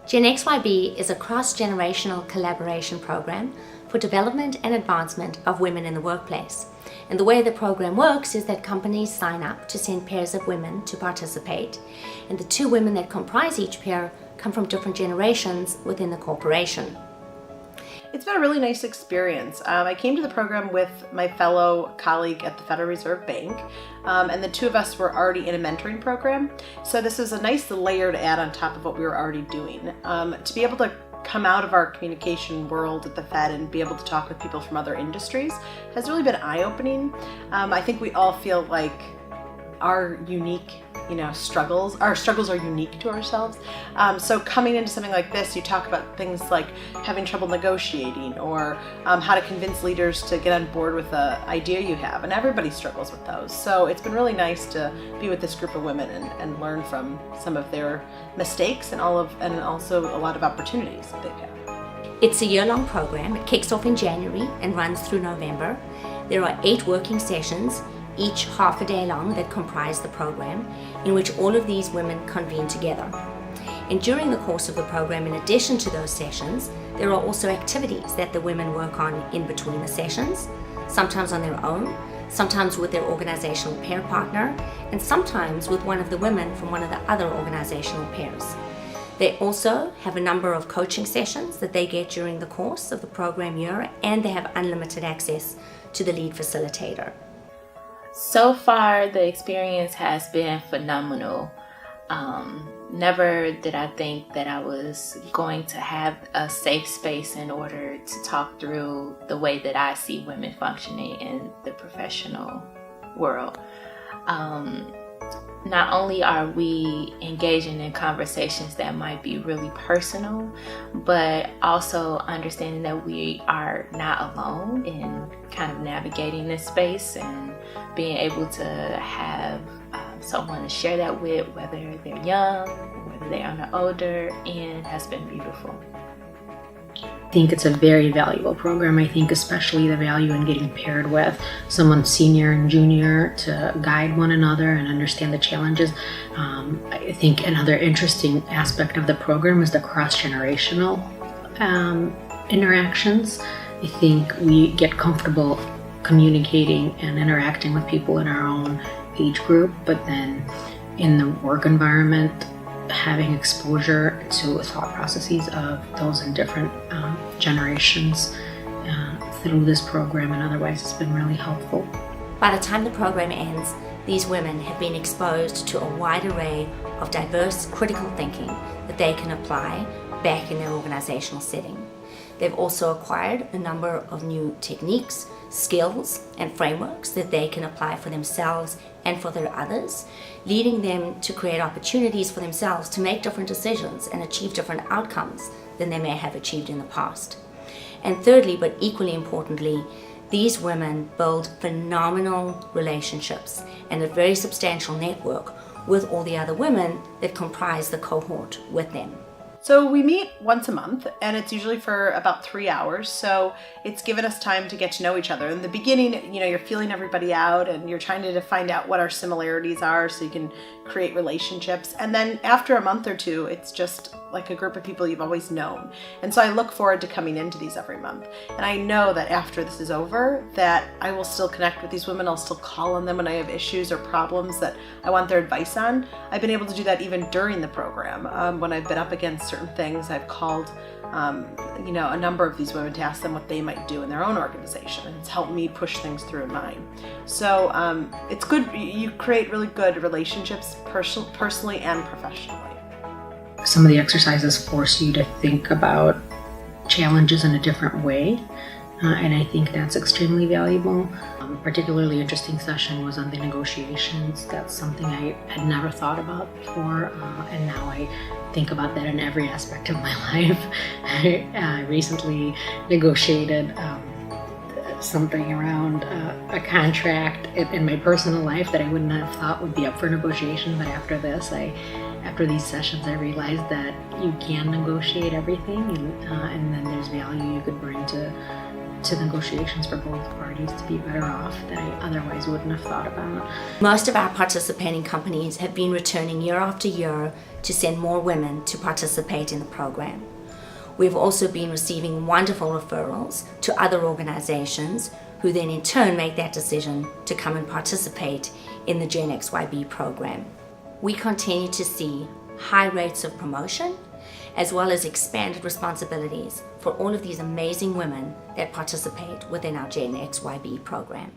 Gen-xyb is a cross-generational collaboration program for development and advancement of women in the workplace. And the way the program works is that companies sign up to send pairs of women to participate, and the two women that comprise each pair come from different generations within the corporation. It's been a really nice experience. I came to the program with my fellow colleague at the Federal Reserve Bank, and the two of us were already in a mentoring program. So this is a nice layer to add on top of what we were already doing. To be able to come out of our communication world at the Fed and be able to talk with people from other industries has really been eye-opening. I think we all feel like our unique struggles are unique to ourselves. So coming into something like this, you talk about things like having trouble negotiating or how to convince leaders to get on board with the idea you have, and everybody struggles with those. So it's been really nice to be with this group of women and learn from some of their mistakes and also a lot of opportunities that they've had. It's a year-long program. It kicks off in January and runs through November. There are 8 working sessions, each half a day long, that comprise the program, in which all of these women convene together. And during the course of the program, in addition to those sessions, there are also activities that the women work on in between the sessions, sometimes on their own, sometimes with their organizational pair partner, and sometimes with one of the women from one of the other organizational pairs. They also have a number of coaching sessions that they get during the course of the program year, and they have unlimited access to the lead facilitator. So far, the experience has been phenomenal. Never did I think that I was going to have a safe space in order to talk through the way that I see women functioning in the professional world. Not only are we engaging in conversations that might be really personal, but also understanding that we are not alone in kind of navigating this space and being able to have someone to share that with, whether they're young, whether they are older, and has been beautiful. I think it's a very valuable program. I think especially the value in getting paired with someone senior and junior to guide one another and understand the challenges. I think another interesting aspect of the program is the cross-generational interactions. I think we get comfortable communicating and interacting with people in our own age group, but then in the work environment, having exposure to thought processes of those in different generations through this program and otherwise has been really helpful. By the time the program ends, these women have been exposed to a wide array of diverse critical thinking that they can apply back in their organizational setting. They've also acquired a number of new techniques, skills, and frameworks that they can apply for themselves and for their others, leading them to create opportunities for themselves to make different decisions and achieve different outcomes than they may have achieved in the past. And thirdly, but equally importantly, these women build phenomenal relationships and a very substantial network with all the other women that comprise the cohort with them. So we meet once a month, and it's usually for about 3 hours. So it's given us time to get to know each other. In the beginning, you're feeling everybody out and you're trying to find out what our similarities are so you can create relationships. And then after a month or two, it's just like a group of people you've always known. And so I look forward to coming into these every month. And I know that after this is over, that I will still connect with these women. I'll still call on them when I have issues or problems that I want their advice on. I've been able to do that even during the program. When I've been up against certain things, I've called a number of these women to ask them what they might do in their own organization, and it's helped me push things through in mine. So it's good. You create really good relationships personally and professionally. Some of the exercises force you to think about challenges in a different way, and I think that's extremely valuable. Particularly interesting session was on the negotiations. That's something I had never thought about before, and now I think about that in every aspect of my life. I recently negotiated something around a contract in my personal life that I wouldn't have thought would be up for negotiation, but after these sessions, I realized that you can negotiate everything, and then there's value you could bring to to negotiations for both parties to be better off that I otherwise wouldn't have thought about. Most of our participating companies have been returning year after year to send more women to participate in the program. We've also been receiving wonderful referrals to other organizations who then in turn make that decision to come and participate in the gen-xyb program. We continue to see high rates of promotion as well as expanded responsibilities for all of these amazing women that participate within our gen-xyb program.